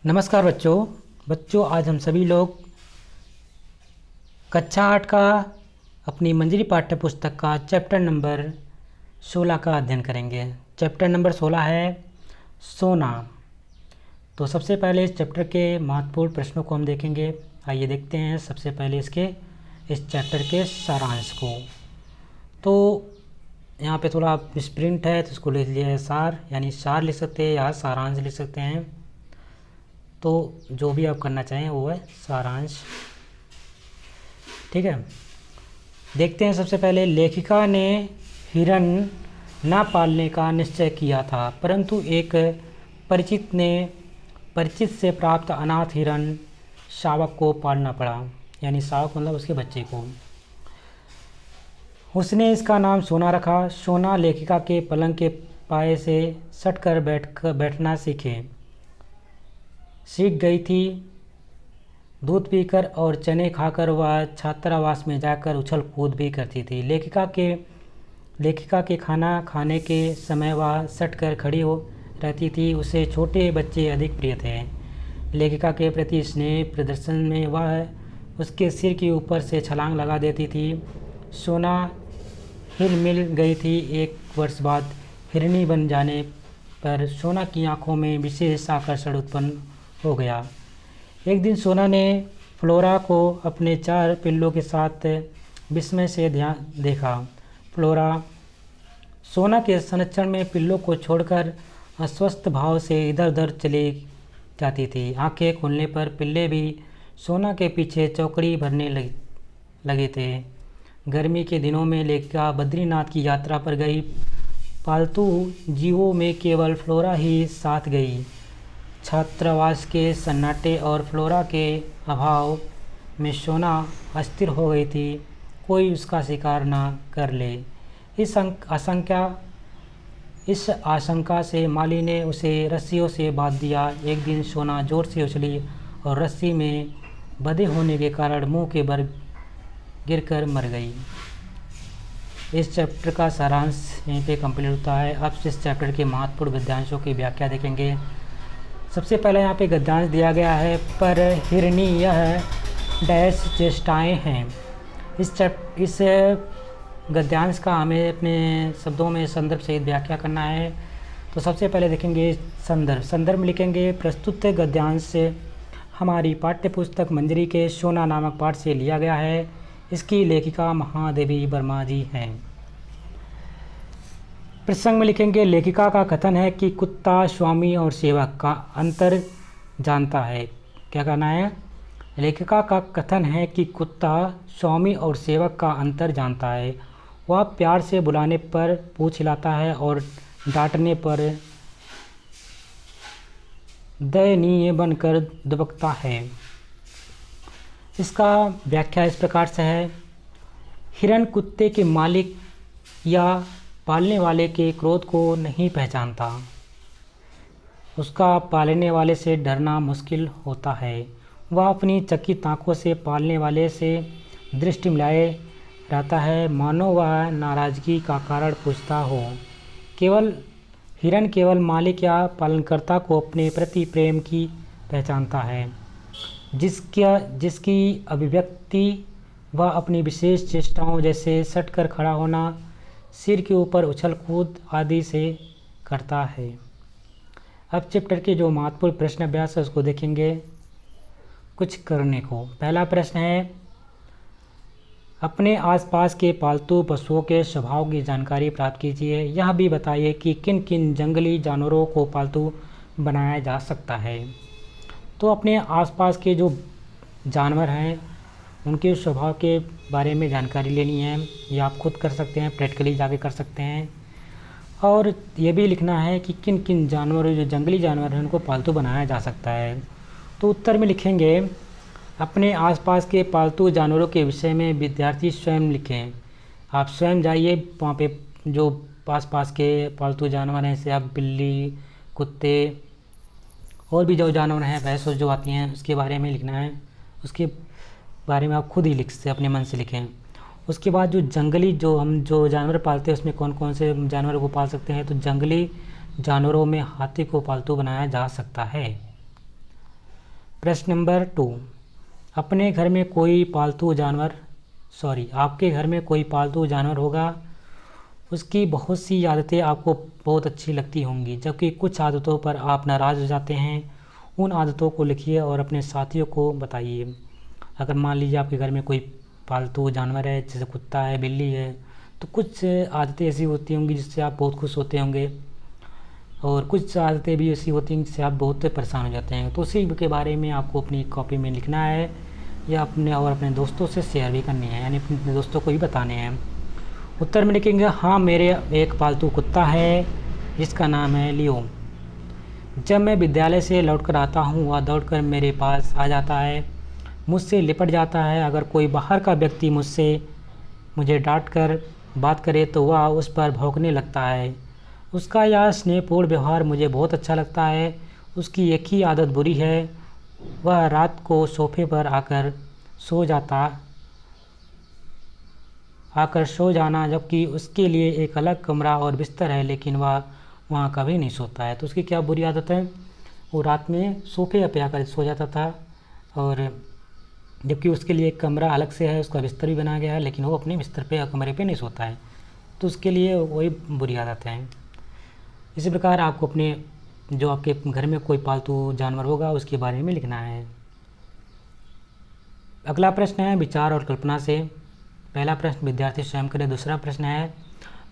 नमस्कार बच्चों आज हम सभी लोग कक्षा 8 का अपनी मंजरी पाठ्य पुस्तक का चैप्टर नंबर 16 का अध्ययन करेंगे। चैप्टर नंबर 16 है सोना। तो सबसे पहले इस चैप्टर के महत्वपूर्ण प्रश्नों को हम देखेंगे। आइए देखते हैं सबसे पहले इस चैप्टर के सारांश को। तो यहाँ पे थोड़ा मिसप्रिंट है तो इसको लिख लिया है सार, यानी सार लिख सकते हैं या सारांश लिख सकते हैं। तो जो भी आप करना चाहें वो है सारांश, ठीक है। देखते हैं सबसे पहले, लेखिका ने हिरन न पालने का निश्चय किया था, परंतु एक परिचित से प्राप्त अनाथ हिरन शावक को पालना पड़ा, यानी शावक मतलब उसके बच्चे को। उसने इसका नाम सोना रखा। सोना लेखिका के पलंग के पाए से सटकर बैठना सीख गई थी। दूध पीकर और चने खाकर वह छात्रावास में जाकर उछल कूद भी करती थी। लेखिका के खाना खाने के समय वह सटकर खड़ी हो रहती थी। उसे छोटे बच्चे अधिक प्रिय थे। लेखिका के प्रति स्नेह प्रदर्शन में वह उसके सिर के ऊपर से छलांग लगा देती थी। सोना हिल मिल गई थी। एक वर्ष बाद हिरनी बन जाने पर सोना की आंखों में विशेष आकर्षण उत्पन्न हो गया। एक दिन सोना ने फ्लोरा को अपने 4 पिल्लों के साथ विस्मय से देखा। फ्लोरा सोना के संरक्षण में पिल्लों को छोड़कर अस्वस्थ भाव से इधर उधर चली जाती थी। आंखें खुलने पर पिल्ले भी सोना के पीछे चौकड़ी भरने लगे थे। गर्मी के दिनों में लेखिका बद्रीनाथ की यात्रा पर गई। पालतू जीवों में केवल फ्लोरा ही साथ गई। छात्रावास के सन्नाटे और फ्लोरा के अभाव में सोना अस्थिर हो गई थी। कोई उसका शिकार ना कर ले, इस आशंका से माली ने उसे रस्सियों से बांध दिया। एक दिन सोना जोर से उछली और रस्सी में बंधे होने के कारण मुंह के बल गिरकर मर गई। इस चैप्टर का सारांश यहीं पे कंप्लीट होता है। अब इस चैप्टर के महत्वपूर्ण गद्यांशों की व्याख्या देखेंगे। सबसे पहले यहाँ पे गद्यांश दिया गया है, पर हिरनी यह डैश चेष्टाएँ हैं। इस गद्यांश का हमें अपने शब्दों में संदर्भ सहित व्याख्या करना है। तो सबसे पहले देखेंगे संदर्भ में लिखेंगे, प्रस्तुत गद्यांश हमारी पाठ्य पुस्तक मंजरी के सोना नामक पाठ से लिया गया है। इसकी लेखिका महादेवी वर्मा जी हैं। प्रसंग में लिखेंगे, लेखिका का कथन है कि कुत्ता स्वामी और सेवक का अंतर जानता है। क्या कहना है? लेखिका का कथन है कि कुत्ता स्वामी और सेवक का अंतर जानता है। वह प्यार से बुलाने पर पूँछ हिलाता है और डांटने पर दयनीय बनकर दुबकता है। इसका व्याख्या इस प्रकार से है, हिरन कुत्ते के मालिक या पालने वाले के क्रोध को नहीं पहचानता। उसका पालने वाले से डरना मुश्किल होता है। वह अपनी चकित आँखों से पालने वाले से दृष्टि मिलाए रहता है, मानो वह नाराज़गी का कारण पूछता हो। हिरन केवल मालिक या पालनकर्ता को अपने प्रति प्रेम की पहचानता है, जिसकी अभिव्यक्ति वह अपनी विशेष चेष्टाओं जैसे सटकर खड़ा होना, सिर के ऊपर उछल कूद आदि से करता है। अब चैप्टर के जो महत्वपूर्ण प्रश्न अभ्यास है उसको देखेंगे कुछ करने को। पहला प्रश्न है, अपने आसपास के पालतू पशुओं के स्वभाव की जानकारी प्राप्त कीजिए। यह भी बताइए कि किन किन जंगली जानवरों को पालतू बनाया जा सकता है। तो अपने आसपास के जो जानवर हैं उनके स्वभाव के बारे में जानकारी लेनी है। ये आप खुद कर सकते हैं, प्रैक्टिकली जाके कर सकते हैं। और ये भी लिखना है कि किन किन जानवरों, जो जंगली जानवर हैं, उनको पालतू बनाया जा सकता है। तो उत्तर में लिखेंगे, अपने आसपास के पालतू जानवरों के विषय में विद्यार्थी स्वयं लिखें। आप स्वयं जाइए वहाँ पे जो पास के पालतू जानवर हैं, जैसे आप बिल्ली, कुत्ते और भी जो जानवर हैं, भैंस जो आती हैं, उसके बारे में लिखना है। उसके बारे में आप खुद ही लिख से अपने मन से लिखें। उसके बाद जो जंगली जो जानवर पालते हैं उसमें कौन कौन से जानवरों को पाल सकते हैं, तो जंगली जानवरों में हाथी को पालतू बनाया जा सकता है। प्रश्न नंबर 2, आपके घर में कोई पालतू जानवर होगा, उसकी बहुत सी आदतें आपको बहुत अच्छी लगती होंगी, जबकि कुछ आदतों पर आप नाराज़ हो जाते हैं। उन आदतों को लिखिए और अपने साथियों को बताइए। अगर मान लीजिए आपके घर में कोई पालतू जानवर है, जैसे कुत्ता है, बिल्ली है, तो कुछ आदतें ऐसी होती होंगी जिससे आप बहुत खुश होते होंगे, और कुछ आदतें भी ऐसी होती हैं जिससे आप बहुत परेशान हो जाते हैं। तो उसी के बारे में आपको अपनी कॉपी में लिखना है या अपने दोस्तों से शेयर भी करनी है, यानी अपने दोस्तों को भी बताने हैं। उत्तर में लिखेंगे, हाँ मेरे एक पालतू कुत्ता है जिसका नाम है लियो। जब मैं विद्यालय से लौटकर आता हूँ वह दौड़कर मेरे पास आ जाता है, मुझसे लिपट जाता है। अगर कोई बाहर का व्यक्ति मुझे डांट कर बात करे तो वह उस पर भौंकने लगता है। उसका यह स्नेहपूर्ण व्यवहार मुझे बहुत अच्छा लगता है। उसकी एक ही आदत बुरी है, वह रात को सोफे पर आकर सो जाना, जबकि उसके लिए एक अलग कमरा और बिस्तर है, लेकिन वह वहाँ कभी नहीं सोता है। तो उसकी क्या बुरी आदत है, वो रात में सोफे पे आकर सो जाता था, और जबकि उसके लिए एक कमरा अलग से है, उसका बिस्तर भी बनाया गया है, लेकिन वो अपने बिस्तर पे या कमरे पे नहीं सोता है। तो उसके लिए वही बुरी आदत है। इसी प्रकार आपको अपने जो आपके घर में कोई पालतू जानवर होगा उसके बारे में लिखना है। अगला प्रश्न है विचार और कल्पना से। पहला प्रश्न विद्यार्थी स्वयं करे। दूसरा प्रश्न है,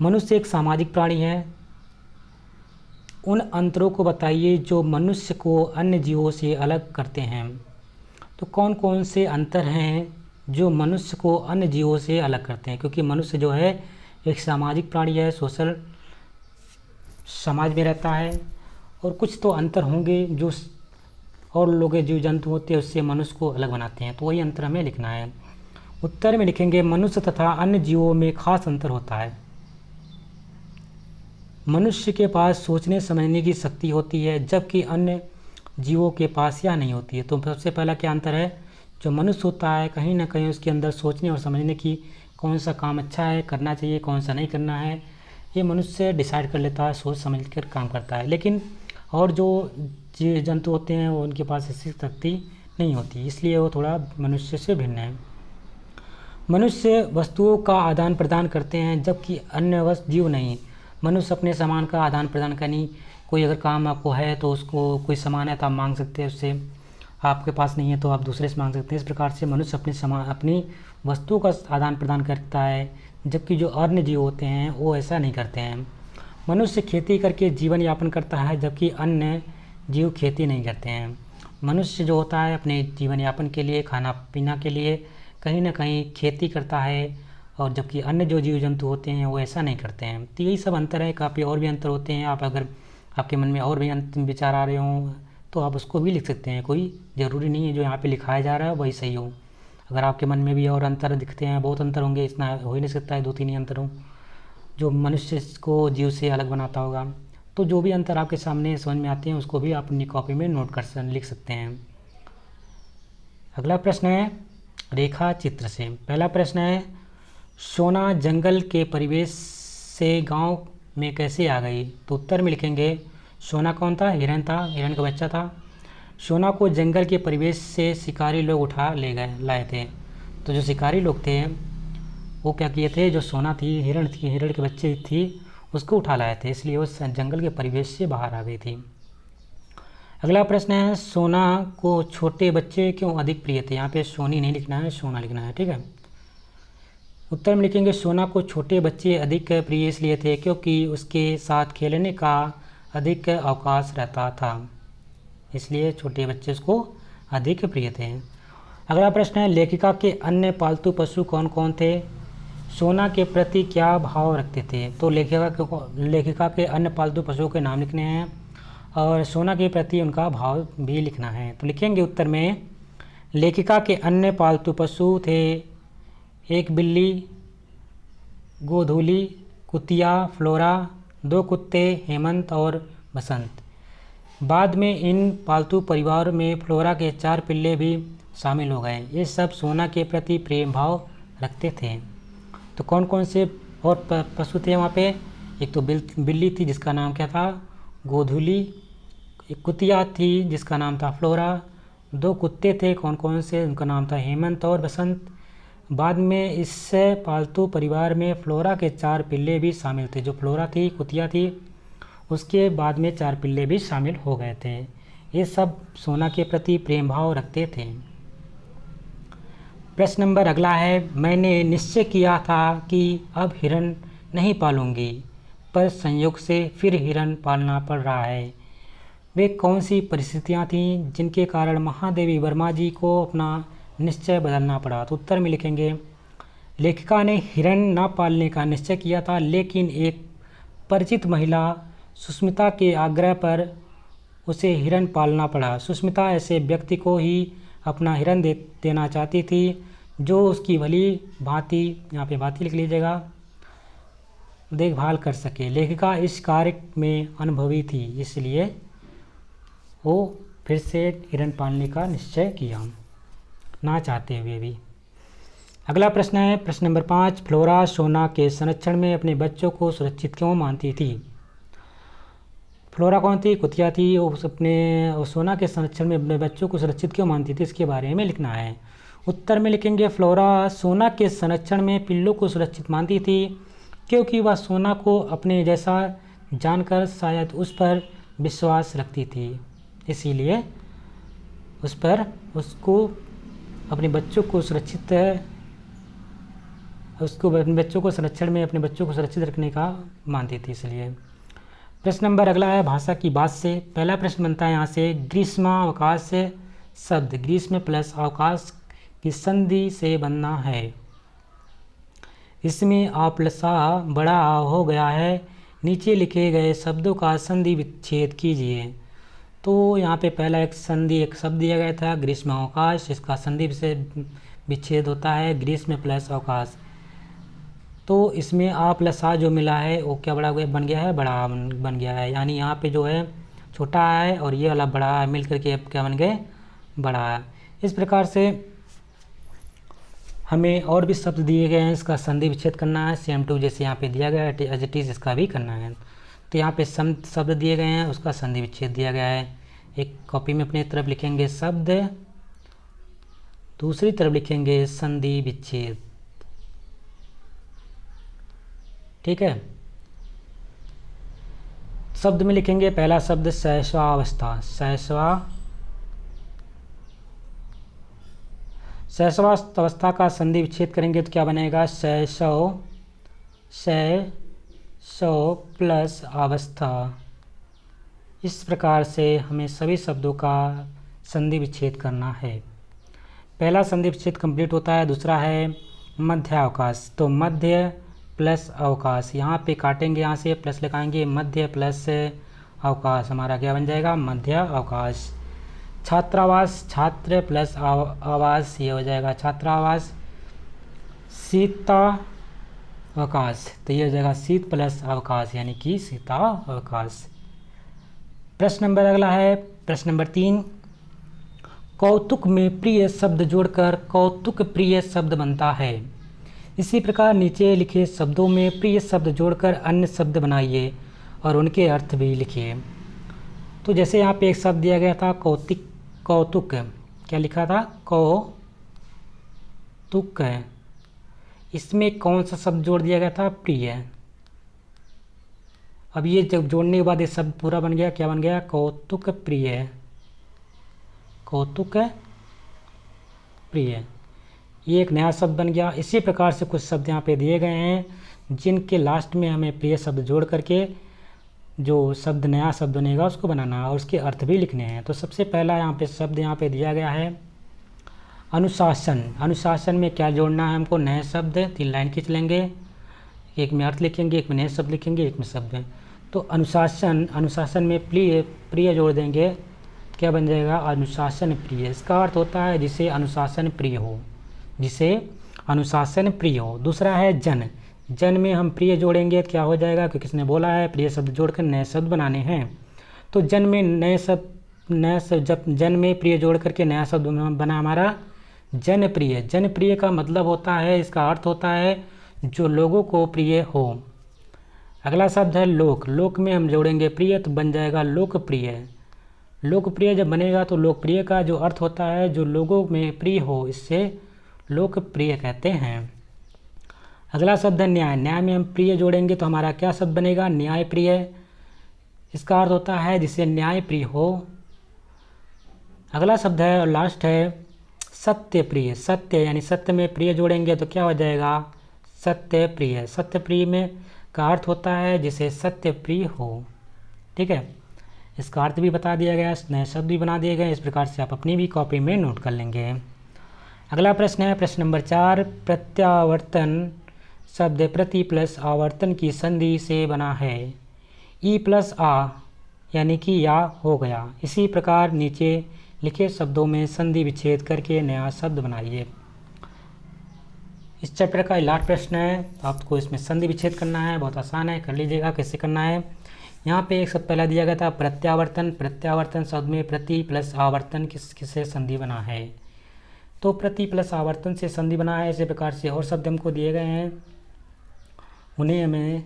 मनुष्य एक सामाजिक प्राणी है, उन अंतरों को बताइए जो मनुष्य को अन्य जीवों से अलग करते हैं। तो कौन कौन से अंतर हैं जो मनुष्य को अन्य जीवों से अलग करते हैं, क्योंकि मनुष्य जो है एक सामाजिक प्राणी है, सोशल समाज में रहता है, और कुछ तो अंतर होंगे जो और लोग जीव जंतु होते हैं उससे मनुष्य को अलग बनाते हैं। तो वही अंतर हमें लिखना है। उत्तर में लिखेंगे, मनुष्य तथा अन्य जीवों में खास अंतर होता है। मनुष्य के पास सोचने समझने की शक्ति होती है, जबकि अन्य जीवों के पास यह नहीं होती है। तो सबसे पहला क्या अंतर है, जो मनुष्य होता है कहीं ना कहीं उसके अंदर सोचने और समझने की, कौन सा काम अच्छा है करना चाहिए, कौन सा नहीं करना है, ये मनुष्य डिसाइड कर लेता है, सोच समझ कर काम करता है। लेकिन और जो जीव जंतु होते हैं वो उनके पास ऐसी शक्ति नहीं होती, इसलिए वो थोड़ा मनुष्य से भिन्न है। मनुष्य वस्तुओं का आदान प्रदान करते हैं, जबकि अन्य जीव नहीं। मनुष्य अपने सामान का आदान प्रदान करनी, कोई अगर काम आपको है तो उसको कोई सामान है तो आप मांग सकते हैं उससे, आपके पास नहीं है तो आप दूसरे से मांग सकते हैं। इस प्रकार से मनुष्य अपनी वस्तुओं का आदान प्रदान करता है, जबकि जो अन्य जीव होते हैं वो ऐसा नहीं करते हैं। मनुष्य खेती करके जीवन यापन करता है, जबकि अन्य जीव खेती नहीं करते हैं। मनुष्य जो होता है अपने जीवन यापन के लिए, खाना पीना के लिए कहीं ना कहीं खेती करता है, और जबकि अन्य जो जीव जंतु होते हैं वो ऐसा नहीं करते हैं। तो यही सब अंतर है, काफ़ी और भी अंतर होते हैं। आप अगर आपके मन में और भी अंतिम विचार आ रहे हों तो आप उसको भी लिख सकते हैं, कोई ज़रूरी नहीं है जो यहाँ पे लिखाया जा रहा है वही सही हो। अगर आपके मन में भी और अंतर दिखते हैं, बहुत अंतर होंगे, इतना हो ही नहीं सकता है 2-3 ही अंतर हों जो मनुष्य को जीव से अलग बनाता होगा। तो जो भी अंतर आपके सामने समझ में आते हैं उसको भी आप अपनी कॉपी में नोट कर लिख सकते हैं। अगला प्रश्न है रेखा चित्र से। पहला प्रश्न है, सोना जंगल के परिवेश से गांव में कैसे आ गई। तो उत्तर में लिखेंगे, सोना कौन था, हिरन था, हिरन का बच्चा था। सोना को जंगल के परिवेश से शिकारी लोग उठा लाए थे। तो जो शिकारी लोग थे वो क्या किए थे, जो सोना थी, हिरण के बच्चे थी, उसको उठा लाए थे, इसलिए वो जंगल के परिवेश से बाहर आ गई थी। अगला प्रश्न है, सोना को छोटे बच्चे क्यों अधिक प्रिय थे। यहाँ पे सोनी नहीं लिखना है, सोना लिखना है, ठीक है। उत्तर में लिखेंगे, सोना को छोटे बच्चे अधिक प्रिय इसलिए थे क्योंकि उसके साथ खेलने का अधिक अवकाश रहता था, इसलिए छोटे बच्चे उसको अधिक प्रिय थे। अगला प्रश्न है, लेखिका के अन्य पालतू पशु कौन कौन थे। सोना के प्रति क्या भाव रखते थे। तो लेखिका के अन्य पालतू पशुओं के नाम लिखने हैं और सोना के प्रति उनका भाव भी लिखना है। तो लिखेंगे उत्तर में, लेखिका के अन्य पालतू पशु थे एक बिल्ली, गोधूली, कुतिया, फ्लोरा, 2 कुत्ते, हेमंत और बसंत। बाद में इन पालतू परिवार में फ्लोरा के 4 पिल्ले भी शामिल हो गए। ये सब सोना के प्रति प्रेम भाव रखते थे। तो कौन कौन से और पशु थे वहाँ पे? एक तो बिल्ली थी जिसका नाम क्या था? गोधूली। एक कुतिया थी जिसका नाम था फ्लोरा। 2 कुत्ते थे, कौन कौन से? उनका नाम था हेमंत और बसंत। बाद में इस पालतू परिवार में फ्लोरा के 4 पिल्ले भी शामिल थे। जो फ्लोरा थी, कुतिया थी, उसके बाद में 4 पिल्ले भी शामिल हो गए थे। ये सब सोना के प्रति प्रेम भाव रखते थे। प्रश्न नंबर अगला है, मैंने निश्चय किया था कि अब हिरन नहीं पालूंगी, पर संयोग से फिर हिरन पालना पड़ रहा है। वे कौन सी परिस्थितियाँ थीं जिनके कारण महादेवी वर्मा जी को अपना निश्चय बदलना पड़ा? तो उत्तर में लिखेंगे, लेखिका ने हिरन न पालने का निश्चय किया था, लेकिन एक परिचित महिला सुष्मिता के आग्रह पर उसे हिरन पालना पड़ा। सुष्मिता ऐसे व्यक्ति को ही अपना हिरन देना चाहती थी जो उसकी भली भांति, यहाँ पे भांति लिख लीजिएगा, देखभाल कर सके। लेखिका इस कार्य में अनुभवी थी, इसलिए वो फिर से हिरन पालने का निश्चय किया, ना चाहते हुए भी। अगला प्रश्न है प्रश्न नंबर 5, फ्लोरा सोना के संरक्षण में अपने बच्चों को सुरक्षित क्यों मानती थी? फ्लोरा कौन थी? कुतिया थी। वो अपने सोना के संरक्षण में अपने बच्चों को सुरक्षित क्यों मानती थी, इसके बारे में लिखना है। उत्तर में लिखेंगे, फ्लोरा सोना के संरक्षण में पिल्लों को सुरक्षित मानती थी क्योंकि वह सोना को अपने जैसा जानकर शायद उस पर विश्वास रखती थी, इसीलिए उसको अपने बच्चों को संरक्षण में अपने बच्चों को सुरक्षित रखने का मानती थी, इसलिए। प्रश्न नंबर अगला है, भाषा की बात से। पहला प्रश्न बनता है यहाँ से, ग्रीष्मावकाश शब्द ग्रीष्म प्लस अवकाश की संधि से बनना है। इसमें आपलसा बड़ा आ हो गया है। नीचे लिखे गए शब्दों का संधि विच्छेद कीजिए। तो यहाँ पे पहला एक शब्द दिया गया था ग्रीष्मावकाश, इसका संधि से विच्छेद होता है ग्रीष्म प्लस अवकाश। तो इसमें आपलसा जो मिला है वो क्या बन गया है? बड़ा बन गया है, यानी यहाँ पे जो है छोटा है और ये वाला बड़ा है, मिल करके क्या बन गए? बड़ा है। इस प्रकार से हमें और भी शब्द दिए गए हैं, इसका संधि विच्छेद करना है, सेम टू जैसे यहाँ पे दिया गया है एज इट इज इसका भी करना है। तो यहाँ पे शब्द दिए गए हैं, उसका संधि विच्छेद दिया गया है। एक कॉपी में अपने तरफ लिखेंगे शब्द, दूसरी तरफ लिखेंगे संधि विच्छेद, ठीक है। शब्द में लिखेंगे पहला शब्द शैशवावस्था, शैशवावस्था का संधि विच्छेद करेंगे तो क्या बनेगा? शैशव प्लस अवस्था। इस प्रकार से हमें सभी शब्दों का संधि विच्छेद करना है। पहला संधि विच्छेद कंप्लीट होता है। दूसरा है मध्यावकाश, तो मध्य प्लस अवकाश, यहाँ पे काटेंगे, यहाँ से प्लस लगाएंगे, मध्य प्लस अवकाश हमारा क्या बन जाएगा? मध्य अवकाश। छात्रावास, छात्र प्लस आवास, ये हो जाएगा छात्रावास। शीतावकाश, तो ये हो जाएगा शीत प्लस अवकाश, यानी कि शीतावकाश। प्रश्न नंबर अगला है प्रश्न नंबर 3, कौतुक में प्रिय शब्द जोड़कर कौतुक प्रिय शब्द बनता है। इसी प्रकार नीचे लिखे शब्दों में प्रिय शब्द जोड़कर अन्य शब्द बनाइए और उनके अर्थ भी लिखिए। तो जैसे यहाँ पे एक शब्द दिया गया था कौतुक, क्या लिखा था? कौतुक। इसमें कौन सा शब्द जोड़ दिया गया था? प्रिय। अब ये जब जोड़ने के बाद ये शब्द पूरा बन गया, क्या बन गया? कौतुक प्रिय, कौतुक प्रिय, ये एक नया शब्द बन गया। इसी प्रकार से कुछ शब्द यहाँ पे दिए गए हैं जिनके लास्ट में हमें प्रिय शब्द जोड़ करके जो शब्द नया शब्द बनेगा उसको बनाना है और उसके अर्थ भी लिखने हैं। तो सबसे पहला यहाँ पे शब्द यहाँ पे दिया गया है अनुशासन। अनुशासन में क्या जोड़ना है हमको? नए शब्द, 3 लाइन खींच लेंगे, एक में अर्थ लिखेंगे, एक में नए शब्द लिखेंगे, एक में शब्द। तो अनुशासन में प्रिय जोड़ देंगे, क्या बन जाएगा? अनुशासन प्रिय। इसका अर्थ होता है जिसे अनुशासन प्रिय हो, जिसे अनुशासन प्रिय हो। दूसरा है जन में हम प्रिय जोड़ेंगे, क्या हो जाएगा? क्योंकि किसने बोला है प्रिय शब्द जोड़कर नए शब्द बनाने हैं। तो जन में नए शब्द नया शब्द, जब जन में प्रिय जोड़ करके नया शब्द बना हमारा जनप्रिय। जनप्रिय का मतलब होता है, इसका अर्थ होता है जो लोगों को प्रिय हो। अगला शब्द है लोक। लोक में हम जोड़ेंगे प्रिय तो बन जाएगा लोकप्रिय। लोकप्रिय जब बनेगा तो लोकप्रिय का जो अर्थ होता है जो लोगों में प्रिय हो, इससे लोकप्रिय कहते हैं। अगला शब्द है न्याय। न्याय में हम प्रिय जोड़ेंगे तो हमारा क्या शब्द बनेगा, न्यायप्रिय। इसका अर्थ होता है जिसे न्याय प्रिय हो। अगला शब्द है और लास्ट है सत्यप्रिय। सत्य यानी सत्य में प्रिय जोड़ेंगे तो क्या हो जाएगा, सत्यप्रिय। सत्यप्रिय में का अर्थ होता है जिसे सत्यप्रिय हो। ठीक है, इसका अर्थ भी बता दिया गया, नए शब्द भी बना दिए गए। इस प्रकार से आप अपनी भी कॉपी में नोट कर लेंगे। अगला प्रश्न है प्रश्न नंबर 4। प्रत्यावर्तन शब्द प्रति प्लस आवर्तन की संधि से बना है। ई प्लस आ यानी कि या हो गया। इसी प्रकार नीचे लिखे शब्दों में संधि विच्छेद करके नया शब्द बनाइए। इस चैप्टर का लास्ट प्रश्न है, आपको इसमें संधि विच्छेद करना है। बहुत आसान है, कर लीजिएगा। कैसे करना है, यहाँ पे एक शब्द पहला दिया गया था प्रत्यावर्तन। प्रत्यावर्तन शब्द में प्रति प्लस आवर्तन किससे संधि बना है, तो प्रति प्लस आवर्तन से संधि बना है। इसी प्रकार से और शब्द हमको दिए गए हैं, उन्हें हमें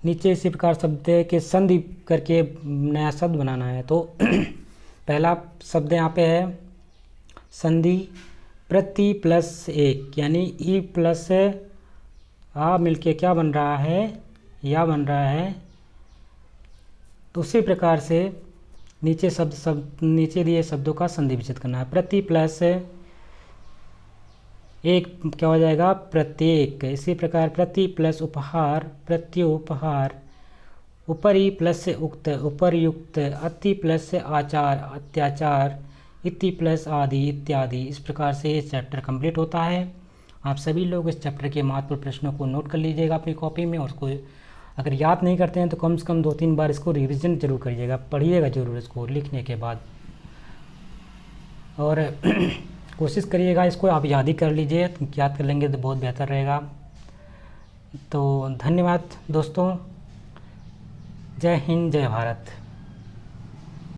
नीचे इसी प्रकार शब्द के संधि करके नया शब्द बनाना है। तो पहला शब्द यहाँ पे है संधि प्रति प्लस एक, यानी ई प्लस आ मिलके क्या बन रहा है, या बन रहा है। तो उसी प्रकार से नीचे नीचे दिए शब्दों का संधि विच्छेद करना है। प्रति प्लस एक क्या हो जाएगा, प्रत्येक। इसी प्रकार प्रति प्लस उपहार, प्रत्युपहार। उपरि प्लस उक्त, उपरयुक्त। अति प्लस आचार, अत्याचार। इति प्लस आदि, इत्यादि। इस प्रकार से ये चैप्टर कंप्लीट होता है। आप सभी लोग इस चैप्टर के महत्वपूर्ण प्रश्नों को नोट कर लीजिएगा अपनी कॉपी में, और उसको अगर याद नहीं करते हैं तो कम से कम 2-3 बार इसको रिवीजन जरूर करिएगा, पढ़िएगा जरूर इसको लिखने के बाद, और कोशिश करिएगा इसको आप याद ही कर लीजिए। याद कर लेंगे तो बहुत बेहतर रहेगा। तो धन्यवाद दोस्तों, जय हिंद, जय भारत।